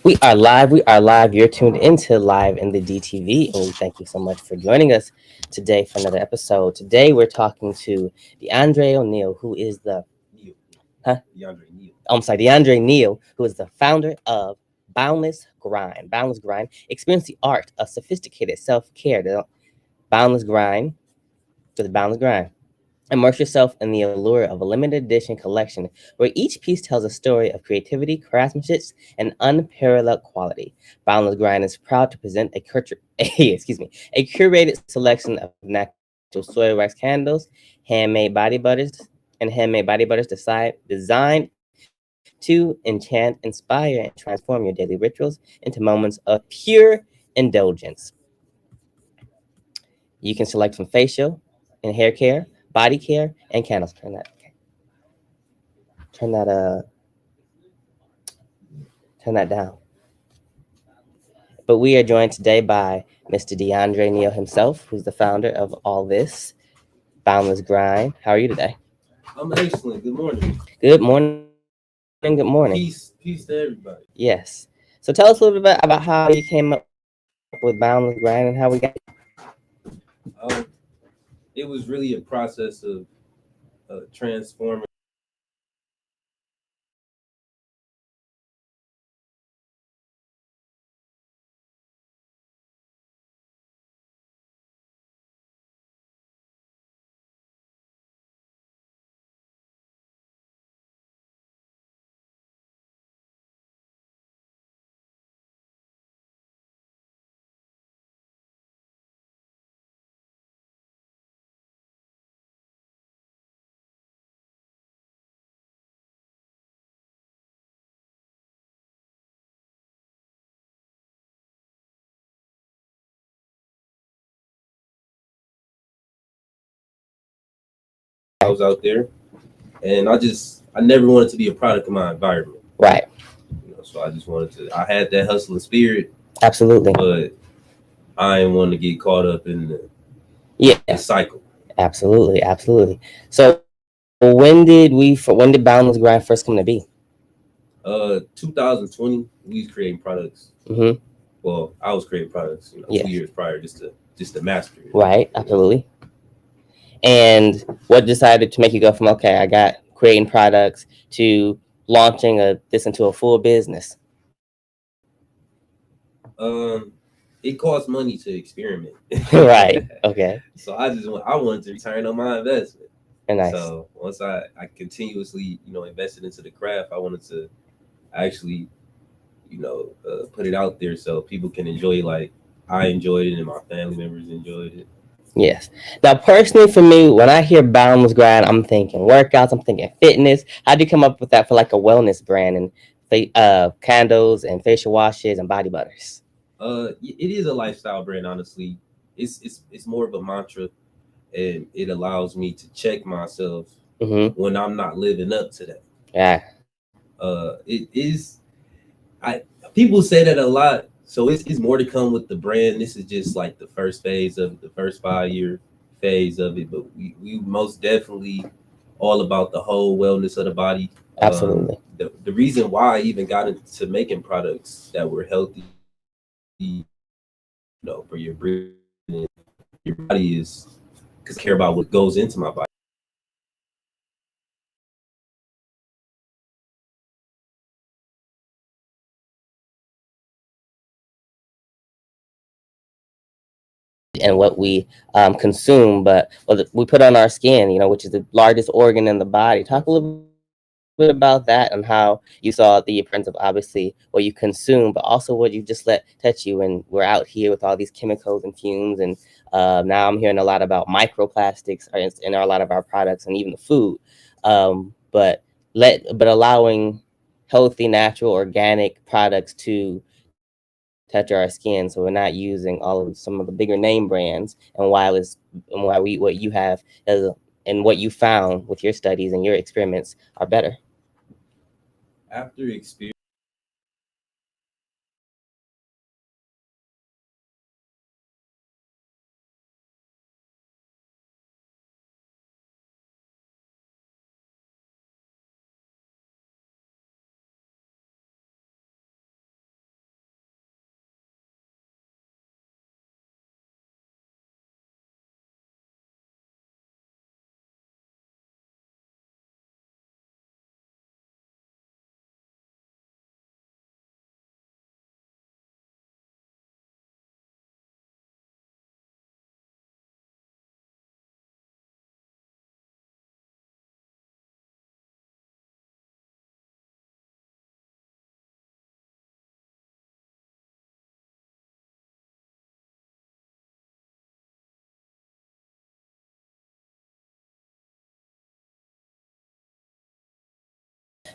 We are live. We are live. You're tuned into Live in the DTV, and we thank you so much for joining us today for another episode. Today, we're talking to DeAndre O'Neal, who is the Neil. huh? DeAndre Neil. I'm sorry, DeAndre Neal, who is the founder of Boundless Grind. Boundless Grind. Experience the art of sophisticated self-care. Boundless Grind with Boundless Grind. Immerse yourself in the allure of a limited edition collection where each piece tells a story of creativity, craftsmanship, and unparalleled quality. Boundless Grind is proud to present a curated selection of natural soy wax candles, handmade body butters, designed to enchant, inspire, and transform your daily rituals into moments of pure indulgence. You can select from facial and hair care, body care, and candles. Turn that uh turn that down. But we are joined today by Mr. DeAndre Neal himself, who's the founder of all this Boundless Grind. How are you today? I'm excellent. Good morning. Good morning. Good morning. Peace to everybody. Yes. So tell us a little bit about how you came up with Boundless Grind and how we got. Um, it was really a process of transforming I was out there, and I never wanted to be a product of my environment. Right. So I just wanted to. I had that hustling spirit, Absolutely. but I didn't want to get caught up in the Yes. cycle. Absolutely. Absolutely. So when did Boundless Grind first come to be? 2020, we was creating products. Mm-hmm. Well, I was creating products, Yes. 2 years prior, just to master it. Right. Absolutely. And what decided to make you go from okay, I got creating products to launching this into a full business? Um, it costs money to experiment. Right. Okay. So I wanted to return on my investment. Very nice. So once I continuously invested into the craft, I wanted to actually put it out there so people can enjoy like I enjoyed it and my family members enjoyed it. Yes. Now, personally, for me, when I hear Boundless Grind, I'm thinking workouts. I'm thinking fitness. How do you come up with that for like a wellness brand and candles and facial washes and body butters? It is a lifestyle brand, honestly. It's more of a mantra, and it allows me to check myself Mm-hmm. when I'm not living up to that. Yeah. It is. I People say that a lot, so it's more to come with the brand. This is just like the first phase of it, the first 5 year phase of it. But we most definitely all about the whole wellness of the body. Absolutely. The reason why I even got into making products that were healthy, for your breathing, your body is because I care about what goes into my body. And what we consume, but we put on our skin, which is the largest organ in the body. Talk a little bit about that and how you saw the appearance of obviously what you consume, but also what you just let touch you. And we're out here with all these chemicals and fumes, and now I'm hearing a lot about microplastics in a lot of our products and even the food. But allowing healthy, natural, organic products to touch our skin, so we're not using all of some of the bigger name brands. And why what you have as and what you found with your studies and your experiments are better. After experience.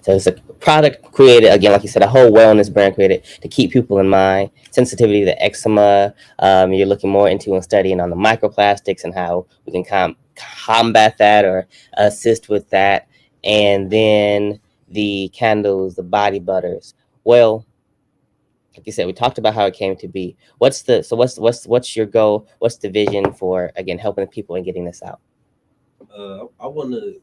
So it's a product created, again, like you said, a whole wellness brand created to keep people in mind. Sensitivity to eczema. You're looking more into and studying on the microplastics and how we can combat that or assist with that. And then the candles, the body butters. Well, like you said, we talked about how it came to be. What's your goal? What's the vision for, again, helping people and getting this out? I want to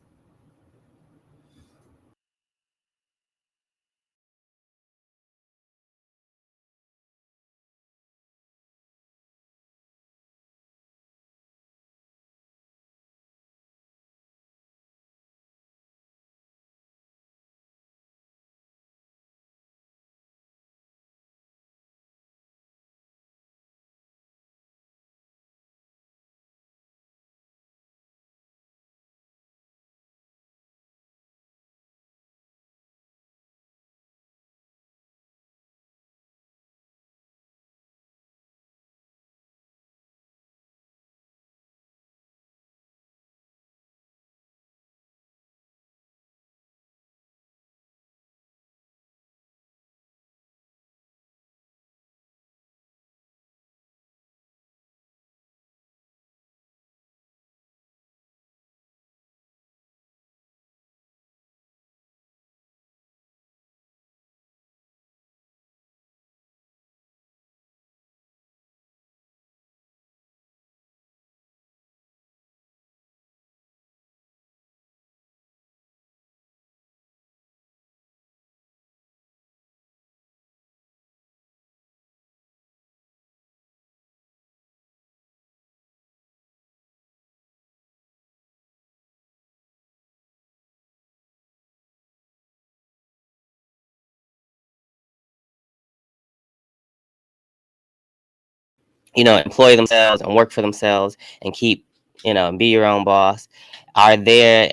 Employ themselves and work for themselves and keep, and be your own boss. Are there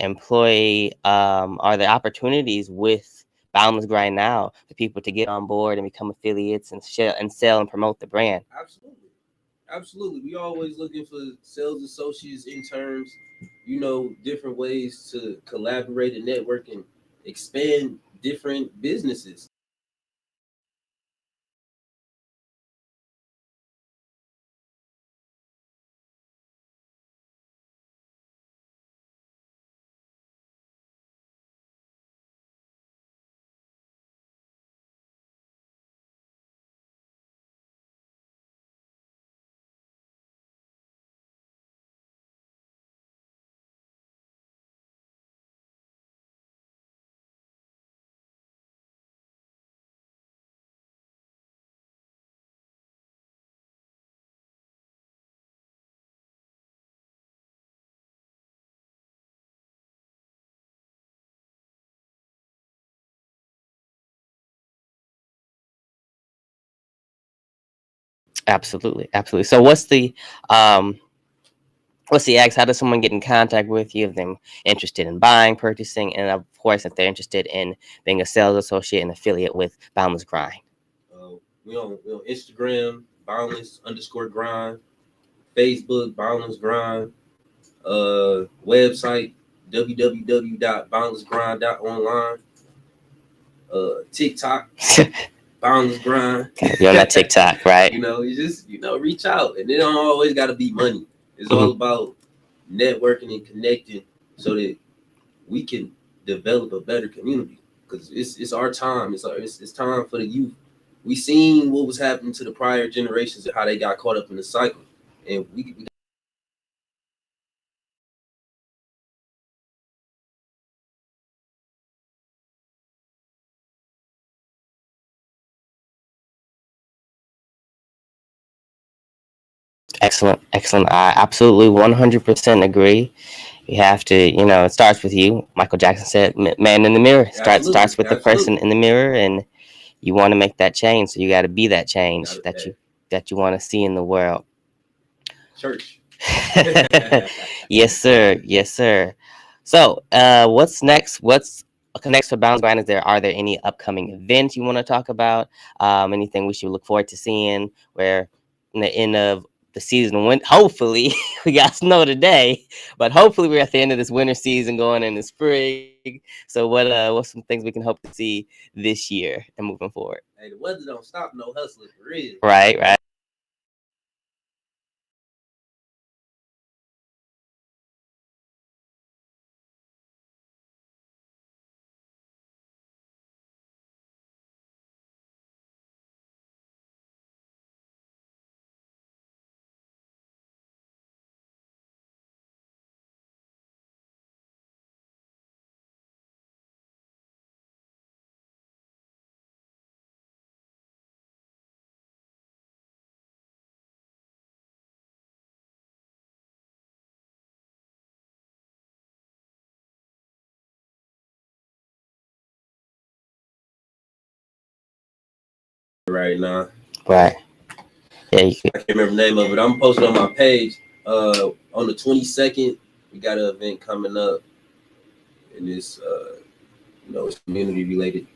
opportunities with Boundless Grind now for people to get on board and become affiliates and share and sell and promote the brand? absolutely, absolutely. We always looking for sales associates, interns, different ways to collaborate and network and expand different businesses. Absolutely, absolutely. So what's the X? How does someone get in contact with you if they're interested in buying, purchasing, and of course, if they're interested in being a sales associate and affiliate with Boundless Grind? We on Instagram, Boundless_grind, Facebook, Boundless Grind, website, www.boundlessgrind.online, TikTok, Boundless Grind. You're on that TikTok, right? You just reach out, and it don't always got to be money. It's all about networking and connecting so that we can develop a better community. Because it's our time. It's time for the youth. We seen what was happening to the prior generations and how they got caught up in the cycle, and we Excellent, excellent. I absolutely 100% agree. You have to, it starts with you. Michael Jackson said, "Man in the mirror." Starts with the person in the mirror, and you want to make that change. So you got to be that change that you want to see in the world. Church. Yes, sir. Yes, sir. So, what's next? What's next for Bounce Grind? Are there any upcoming events you want to talk about? Anything we should look forward to seeing? Where in the end of the season, when hopefully we got snow today, but hopefully we're at the end of this winter season, going into spring, So what's some things we can hope to see this year and moving forward? Hey, the weather don't stop no hustling for real. Right. Right now. Right. Yeah, I can't remember the name of it. I'm posting on my page. On the 22nd, we got an event coming up, and it's it's community related.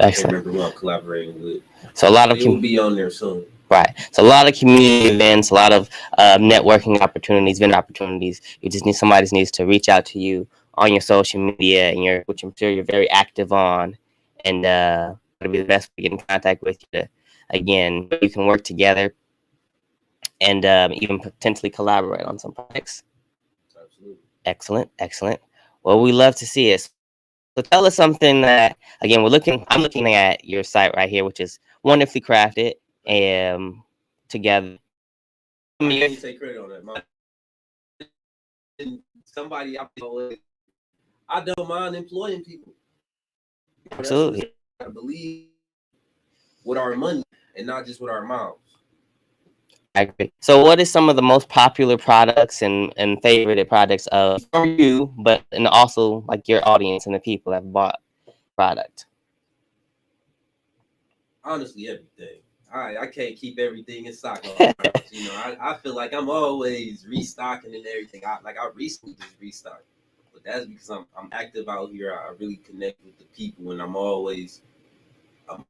I can't remember who I'm collaborating with. So a lot of it will be on there soon. Right. So a lot of community events, a lot of networking opportunities, vendor opportunities. You just need somebody needs to reach out to you on your social media and which I'm sure you're very active on, and it'll be the best way to get in contact with you. Again, you can work together and even potentially collaborate on some projects. Absolutely. Excellent. Well, we love to see it. So tell us something that, again, I'm looking at your site right here, which is wonderfully crafted together. I can't take credit on that. Somebody I don't mind employing people. Absolutely. I believe with our money and not just with our mouths. I agree. So what is some of the most popular products and favorited products for you, but and also like your audience and the people that bought product? Honestly, everything. I can't keep everything in stock. I feel like I'm always restocking and everything. I recently just restocked, but that's because I'm active out here. I really connect with the people, and I'm always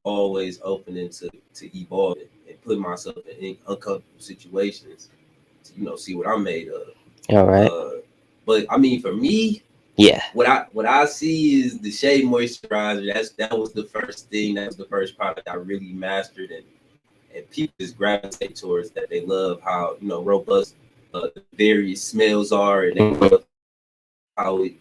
open to evolving and put myself in uncomfortable situations to see what I'm made of. All right. But I mean, for me, yeah, what I see is the shea moisturizer. That was the first thing. That was the first product I really mastered, and people just gravitate towards that. They love how robust the various smells are, and they love how it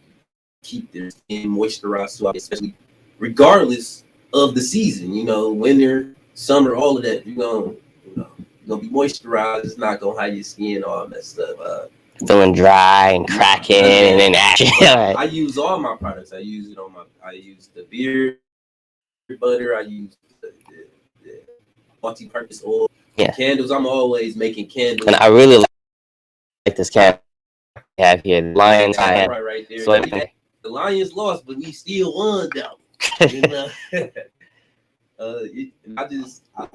keep their skin moisturized, so especially regardless of the season. Winter, summer, all of that. You're gonna be moisturized. It's not gonna have your skin all messed up. Feeling dry and cracking and then action. I use all my products. I use the beard butter. I use the multi-purpose oil. Yeah. Candles. I'm always making candles. And I really like this candle we have here. The Lions right there. So the Lions lost, but we still won though.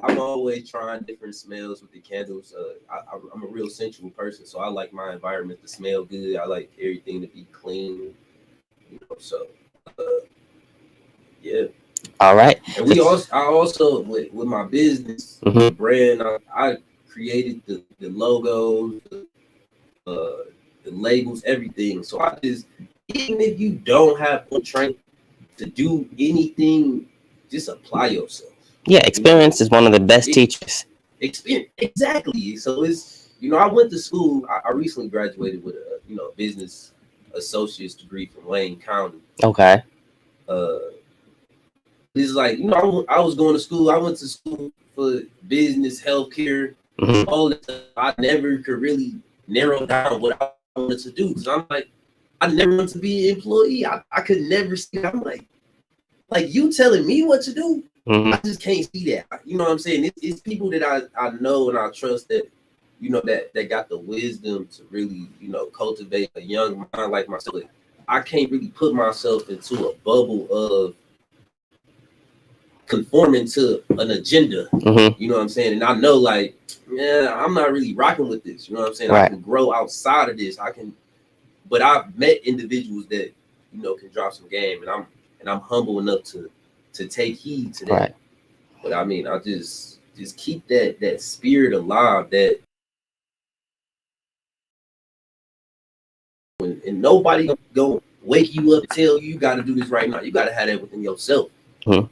I'm always trying different smells with the candles. I'm a real sensual person, so I like my environment to smell good. I like everything to be clean. So yeah. All right. And I also with my business brand, I created the logos, the labels, everything. So I just, even if you don't have one training to do anything, just apply yourself. Yeah, experience is one of the best teachers. Experience, exactly. So it's I went to school. I recently graduated with a business associate's degree from Wayne County. Okay. It's like I was going to school. I went to school for business, healthcare, all that stuff. I never could really narrow down what I wanted to do because I'm like, I never wanted to be an employee. I could never see. I'm like you telling me what to do. I just can't see that. You know what I'm saying? It's people that I know and I trust that that got the wisdom to really cultivate a young mind like myself. I can't really put myself into a bubble of conforming to an agenda. You know what I'm saying? And I know I'm not really rocking with this. You know what I'm saying? Right. I can grow outside of this. But I've met individuals that can drop some game, and I'm humble enough to take heed to that. Right. But I mean, I just keep that spirit alive, that and nobody go wake you up, tell you got to do this right now. You got to have that within yourself. Mhm.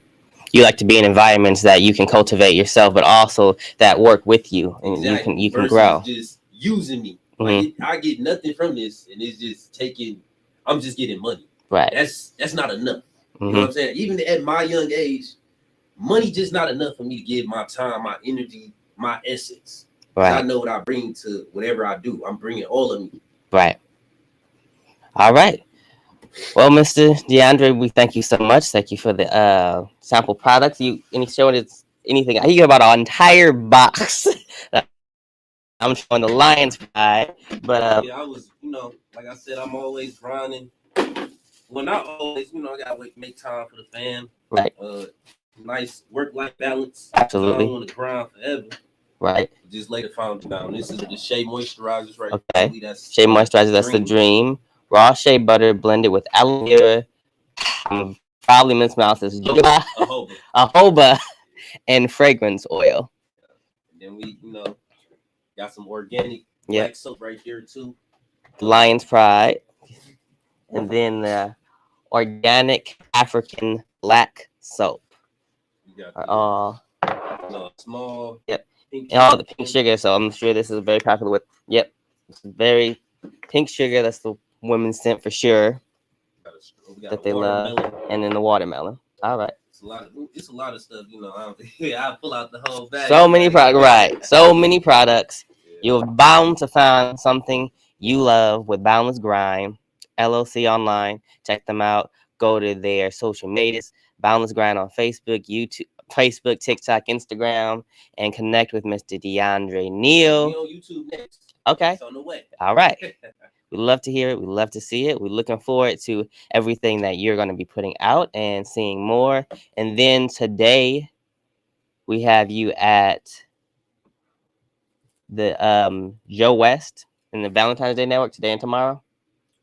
You like to be in environments that you can cultivate yourself, but also that work with you, and Exactly. you can Versus grow. just using me. Mhm. I get nothing from this, and it's just taking. I'm just getting money. Right. That's not enough. You know Mhm. what I'm saying? Even at my young age, money just not enough for me to give my time, my energy, my essence. Because I Right. know what I bring to whatever I do. I'm bringing all of me. Right. All right. Well, Mr. DeAndre, we thank you so much. Thank you for the sample products. You any showing it's anything? I hear about an entire box. I'm showing the Lions Pride, but Yeah, I was, like I said, I'm always grinding. Well, not always, I gotta make time for the fam. right, Nice work-life balance. I absolutely, don't want to grind forever. right. Just lay the foundation down. This is the Shea moisturizers, right? Okay. That's Shea moisturizer, that's the dream. Raw shea butter blended with aloe vera. I'm probably mispronounced jojoba, jojoba, and fragrance oil. And then we, got some organic Yep. black soap right here too. Lion's Pride, and then the organic African black soap. You got Are all small. Yep. And all the pink sugar. So I'm sure this is very popular with. Yep. It's very pink sugar. That's the women's scent for sure. That they love, and then the watermelon. All right. It's a lot of stuff. I pull out the whole bag. So many products. Right. So many products. You're bound to find something you love with Boundless Grind, LLC online. Check them out. Go to their social medias. Boundless Grind on Facebook, TikTok, Instagram, and connect with Mr. DeAndre Neal. Be on YouTube next. Okay. It's on the way. All right. We'd love to hear it. We'd love to see it. We're looking forward to everything that you're going to be putting out and seeing more. And then today, we have you at the Joe West in the Valentine's Day Network today and tomorrow.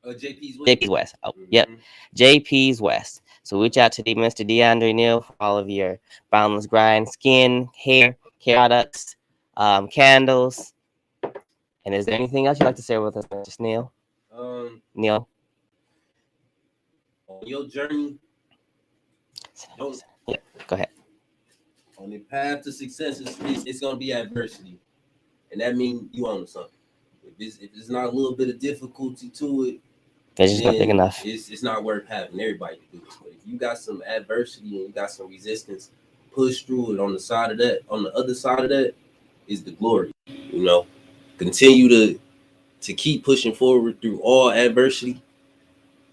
JP's West. JP's West. Oh, yep. JP's West. So reach out to Mr. DeAndre Neal for all of your Boundless Grind skin, hair products, candles. And is there anything else you'd like to share with us, Mr. Neal? Neal. On your journey, yeah, go ahead. On the path to success, it's going to be adversity. And that means you own something. If it's not a little bit of difficulty to it, it's just not big enough. It's not worth having everybody to do it. But if you got some adversity and you got some resistance, push through it. On the side of that, on the other side of that, is the glory. Continue to keep pushing forward through all adversity,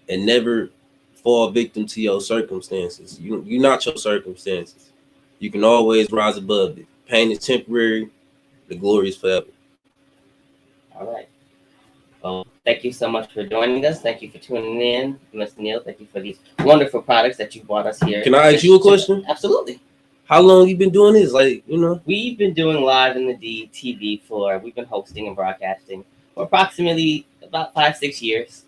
and never fall victim to your circumstances. You're not your circumstances. You can always rise above it. Pain is temporary. The glory is forever. All right. Well, thank you so much for joining us. Thank you for tuning in, Mr. Neal. Thank you for these wonderful products that you brought us here. Can I ask you a question? Absolutely. How long you been doing this? We've been doing live in the DTV we've been hosting and broadcasting for approximately about 5-6 years.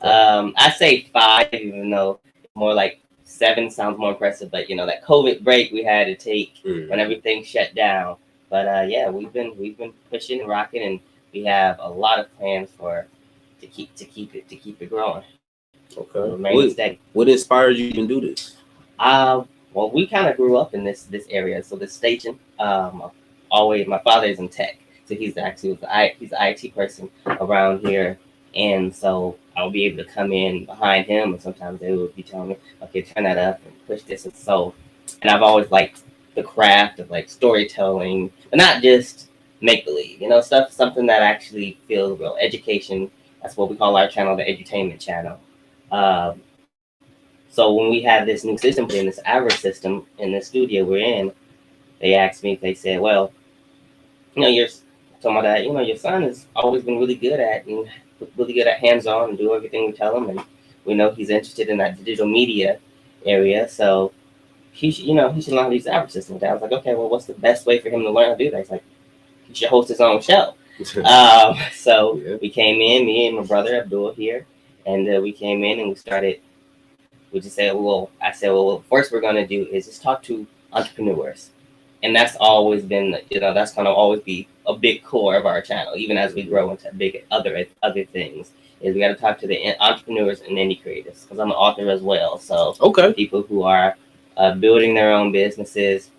I say 5, even though more like 7 sounds more impressive. But that COVID break we had to take when everything shut down. But yeah, we've been pushing and rocking, and we have a lot of plans to keep it growing. Okay. What inspired you to do this? Well, we kind of grew up in this area. So this station, my father is in tech, so he's an IT person around here, and so I'll be able to come in behind him, and sometimes they would be telling me, okay, turn that up and push this and so. And I've always liked the craft of storytelling, but not just make believe, something that actually feels real. Education. That's what we call our channel, the edutainment channel. So when we have this new system in this Average system in the studio we're in, they asked me, they said, well, you're talking about that, your son has always been really good at hands-on and do everything we tell him. And we know he's interested in that digital media area. So he should learn how to use the Average system. And I was like, okay, well, what's the best way for him to learn how to do that? He's like, he should host his own show. So we came in, me and my brother Abdul here, and we came in and we started. We just said, well, first we're going to do is just talk to entrepreneurs. And that's always been, that's going to always be a big core of our channel, even as we grow into big other things. Is we got to talk to the entrepreneurs and indie creators, because I'm an author as well. So Okay. people who are building their own businesses.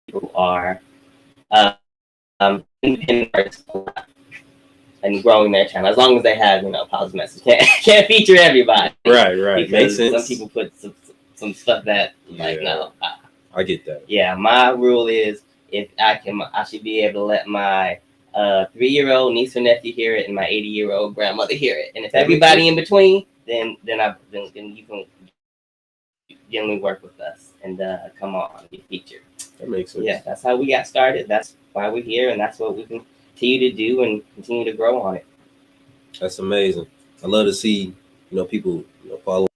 People who are independent artists and growing their channel, as long as they have, positive message. Can't feature everybody. Right. Makes Because sense. some people put some stuff that no. I get that. Yeah, my rule is if I should be able to let my 3-year-old niece or nephew hear it and my 80-year-old grandmother hear it. And if everybody in between, then you can generally work with us and come on, be featured. That makes sense. Yeah, that's how we got started. That's why we're here, and that's what we can continue to do and continue to grow on it. That's amazing. I love to see, people, follow.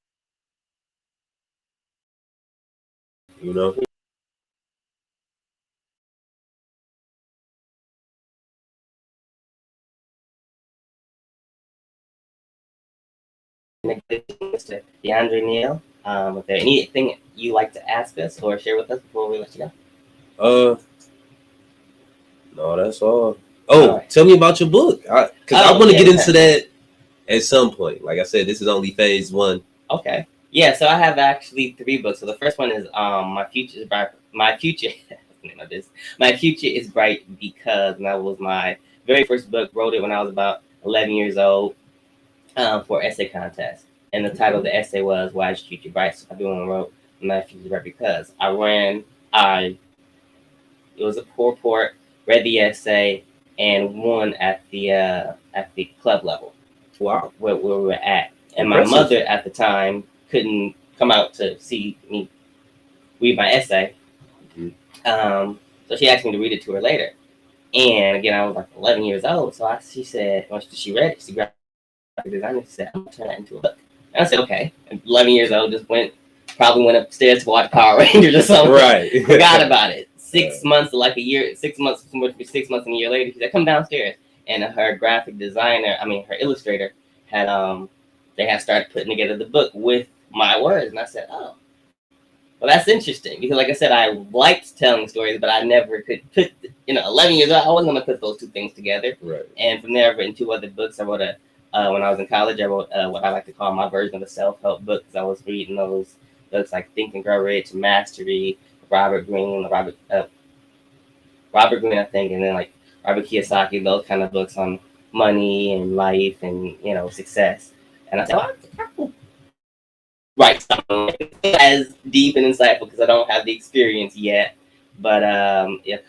Mr. DeAndre Neal, is there anything you like to ask us or share with us before we let you go? No, that's all. Oh, right. Tell me about your book, because I want to get into that at some point. Like I said, this is only phase 1. Okay. Yeah, so I have actually 3 books. So the first one is My Future is Bright. My Future is Bright Because, and that was my very first book. Wrote it when I was about 11 years old for essay contest. And the title of the essay was Why is Your Future Bright? So everyone wrote My Future is Bright Because. It was a poor report, read the essay, and won at the club level. Wow. Where we were at. And my mother at the time couldn't come out to see me read my essay. Mm-hmm. So she asked me to read it to her later. And again, I was like 11 years old. So she said, once she read it, she grabbed the designer and said, I'm going to turn that into a book. And I said, okay. And 11 years old, probably went upstairs to watch Power Rangers or something. Right. Forgot about it. 6 months, like a year, 6 months, 6 months and a year later, she said, come downstairs. And her graphic designer, her illustrator, they had started putting together the book with my words. And I said, oh, well, that's interesting. Because like I said, I liked telling stories, but I never could put, 11 years old, I wasn't going to put those 2 things together. Right. And from there, I've written 2 other books. I wrote when I was in college, I wrote what I like to call my version of a self-help book, because I was reading those books like Think and Grow Rich, Mastery, Robert Greene, I think, and then like Robert Kiyosaki, those kind of books on money and life and, success. And I said, well, I can write something as deep and insightful because I don't have the experience yet. But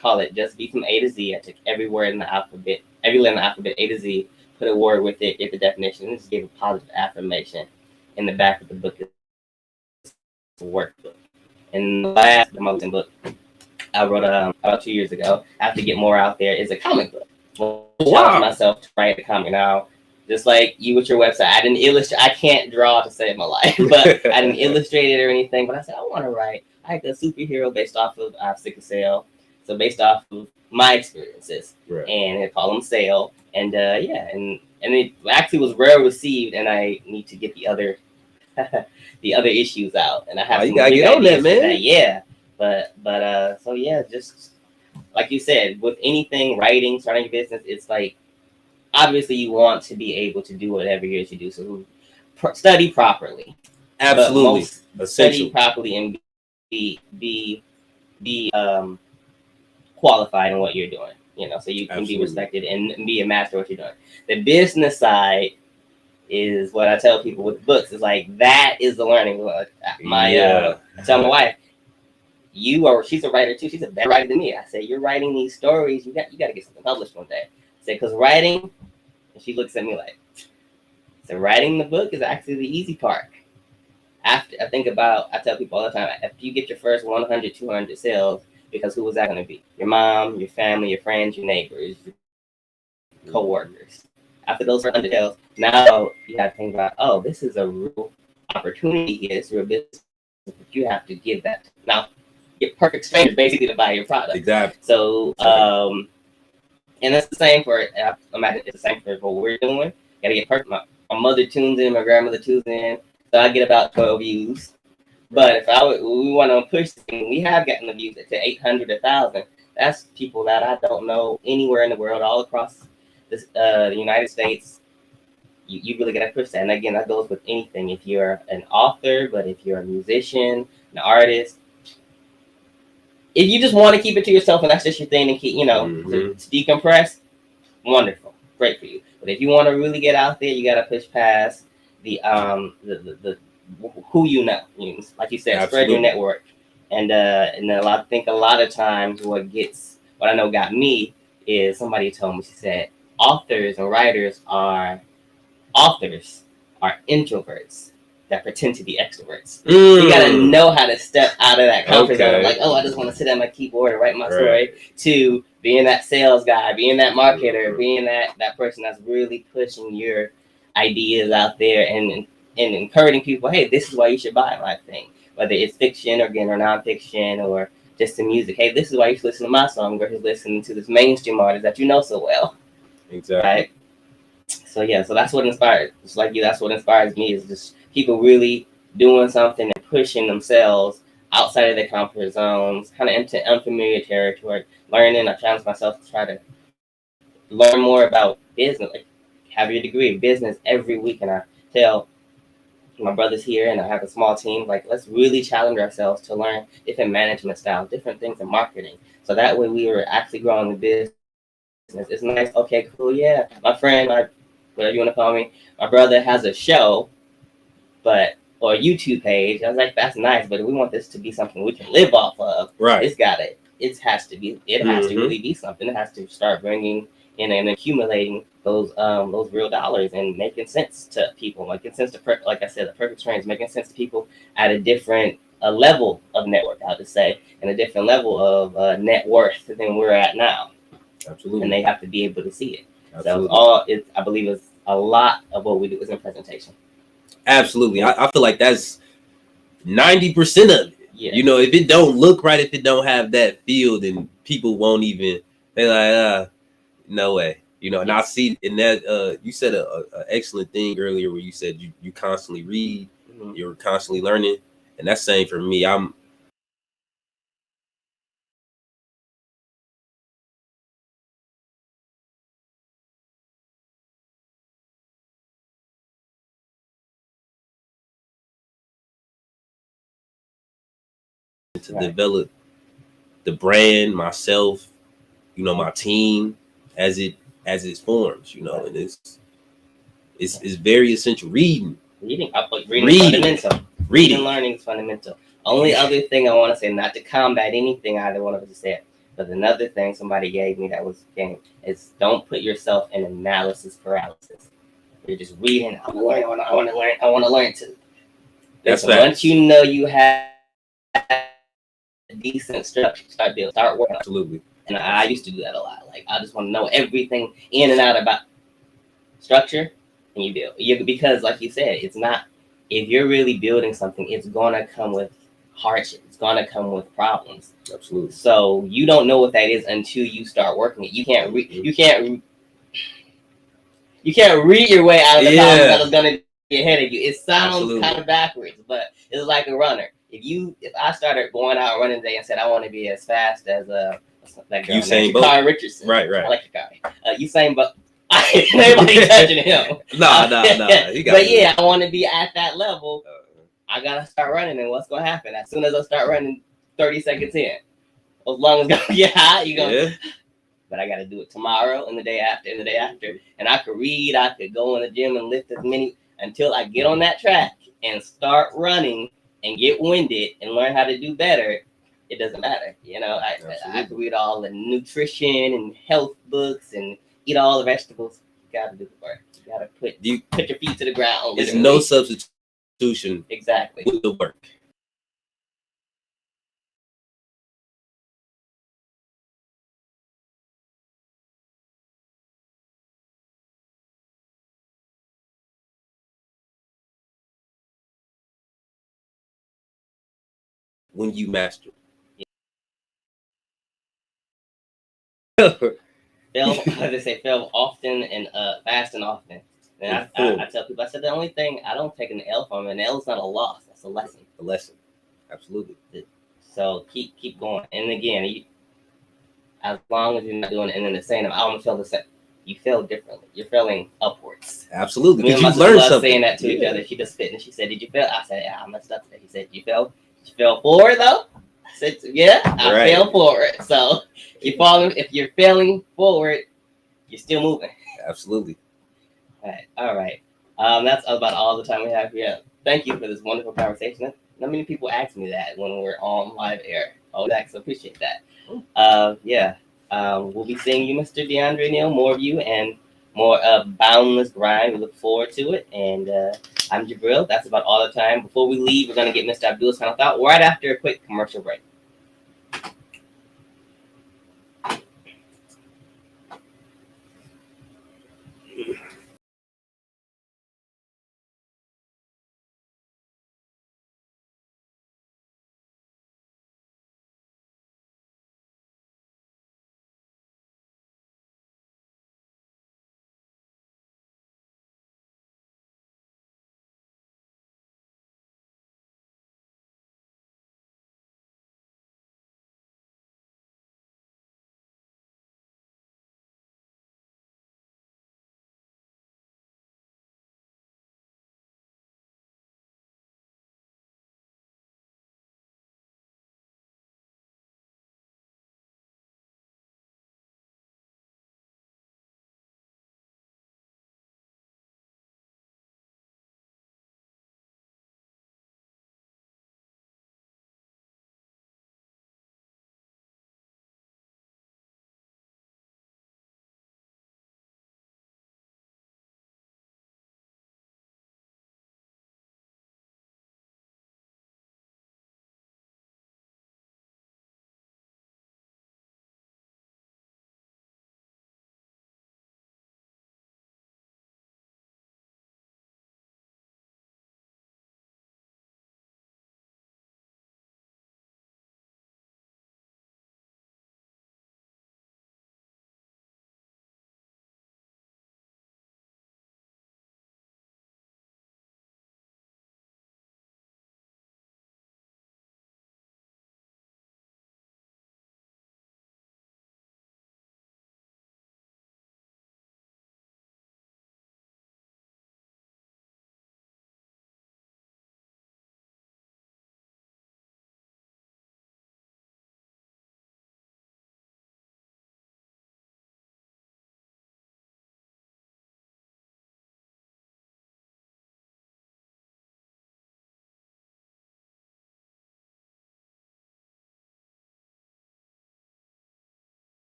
call it Just Be from A to Z. I took every word in the alphabet, A to Z, put a word with it, get the definition, and just gave a positive affirmation. In the back of the book is a workbook. And the last book I wrote about 2 years ago, I have to get more out there, is a comic book. I challenged myself to write a comic. Now, just like you with your website, I didn't illustrate. I can't draw to save my life, but I didn't illustrate it or anything. But I said, I want to write like a superhero based off of sickle cell. So based off of my experiences. Right. And they call them sale. And and it actually was well received, and I need to get the other issues out. And I have you gotta get on that, man. That. Yeah. But so yeah, just like you said, with anything, writing, starting a business, it's like, obviously you want to be able to do whatever it is you do. So study properly. Absolutely. Study properly and be qualified in what you're doing. So you can be respected and be a master of what you're doing. The business side is what I tell people with books. It's like, that is the learning. I tell my wife, she's a writer too. She's a better writer than me. I say, you're writing these stories. You got to get something published one day. I say, because writing, and she looks at me like, so writing the book is actually the easy part. I tell people all the time, if you get your first 100, 200 sales, because who was that going to be? Your mom, your family, your friends, your neighbors, your co-workers. After those 100 sales, now you have to think about, oh, this is a real opportunity here. It's a real business. But you have to give that. Now, get perfect strangers basically to buy your product. Exactly. So, and that's the same for, imagine it's the same for what we're doing. You gotta get perfect. My mother tunes in, my grandmother tunes in, so I get about 12 views. But if we want to push the thing, we have gotten the views to 800, 1,000. That's people that I don't know anywhere in the world, all across the United States. You really got to push that. And again, that goes with anything. If you're an author, but if you're a musician, an artist, if you just want to keep it to yourself and that's just your thing and keep, to decompress, wonderful, great for you. But if you want to really get out there, you got to push past the who you know. Like you said, spread your network. And a lot of times what I know got me is somebody told me, she said, authors and writers are introverts that pretend to be extroverts. You gotta know how to step out of that comfort zone. Like, I just want to sit at my keyboard and write my story, to being that sales guy, being that marketer, being that person that's really pushing your ideas out there and encouraging people, hey, this is why you should buy my thing. Whether it's fiction or nonfiction or just the music. Hey, this is why you should listen to my song versus listening to this mainstream artist that you know so well. Exactly. Right? So that's what inspired. Just like you, that's what inspires me, is just people really doing something and pushing themselves outside of their comfort zones, kind of into unfamiliar territory, learning. I challenge myself to try to learn more about business, like have your degree in business every week. And I tell my brothers here, and I have a small team, like, let's really challenge ourselves to learn different management styles, different things in marketing. So that way we are actually growing the business. It's nice. Okay, cool. Yeah. My friend, whatever you want to call me, my brother has a show, or a YouTube page. I was like, that's nice, but if we want this to be something we can live off of, right, it has to really be something. It has to start bringing in and accumulating those real dollars and making sense to people, making sense to, like I said, the perfect range, making sense to people at a different level of network, I would say, and a different level of net worth than we're at now. Absolutely. And they have to be able to see it. Absolutely. So I believe it's a lot of what we do is in presentation. Absolutely. I feel like that's 90% of it. Yeah. If it don't look right, if it don't have that feel, then people won't even, they're like, no way. And I see in that, you said a excellent thing earlier where you said you constantly read, you're constantly learning. And that's same for me. I'm to develop the brand, myself, my team as it forms, and it's very essential. Reading fundamental. Reading and learning is fundamental. Only other thing I want to say, not to combat anything either one of us said, but another thing somebody gave me that was game is don't put yourself in analysis paralysis. You're just reading. I want to learn too. That's once you know you have decent structure, start working. Absolutely. And I used to do that a lot. Like, I just want to know everything in and out about structure, and you build. Because, like you said, it's not. If you're really building something, it's gonna come with hardship. It's gonna come with problems. Absolutely. So you don't know what that is until you start working it. You can't read your way out of the problems that is gonna be ahead of you. It sounds kind of backwards, but it's like a runner. If I started going out running today and said I want to be as fast as that girl, Usain Richardson. Right. I like Sha'Carri. Usain, but nobody touching him. No. But yeah, I want to be at that level. I gotta start running, and what's gonna happen as soon as I start running? 30 seconds in, as long as it's gonna get hot, you go. Yeah. But I gotta do it tomorrow and the day after and the day after. And I could read. I could go in the gym and lift as many until I get on that track and start running and get winded and learn how to do better. It doesn't matter. I could read all the nutrition and health books and eat all the vegetables. You gotta do the work. You gotta put your feet to the ground. There's no substitution. Exactly. With the work. When you master. Fail often and fast and often. And I tell people, I said the only thing I don't take an L from, an L is not a loss. That's a lesson. A lesson. Absolutely. So keep going. And again, as long as you're not doing it and then the same, I don't feel the same. You feel differently. You're feeling upwards. Absolutely. Me and Because my you learned sister something. saying that to each other. She just fit and she said, "Did you feel?" I said, "Yeah, I messed up today." He said, "You fell? Did you fell forward though?" I said, "Yeah, I fell forward." So if you're failing forward, you're still moving. Absolutely. All right. That's about all the time we have here. Thank you for this wonderful conversation. Not many people ask me that when we're on live air. Oh, Dax, appreciate that. Yeah. We'll be seeing you, Mr. DeAndre Neal, more of you and more of Boundless Grind. We look forward to it. And I'm Jabril. That's about all the time. Before we leave, we're going to get Mr. Abdul's final thought right after a quick commercial break.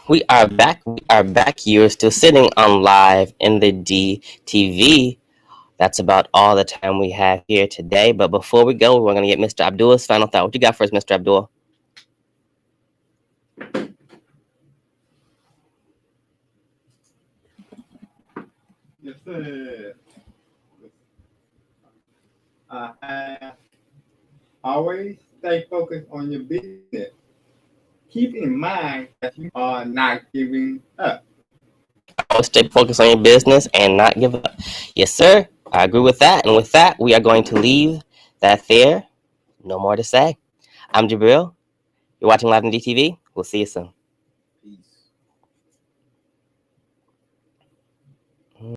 We are back. We are back. You're still sitting on live in the DTV. That's about all the time we have here today. But before we go, we're going to get Mr. Abdul's final thought. What you got for us, Mr. Abdul? Yes, sir. Always stay focused on your business. Keep in mind that you are not giving up. Always stay focused on your business and not give up. Yes, sir. I agree with that. And with that, we are going to leave that there. No more to say. I'm Jabril. You're watching Live on DTV. We'll see you soon.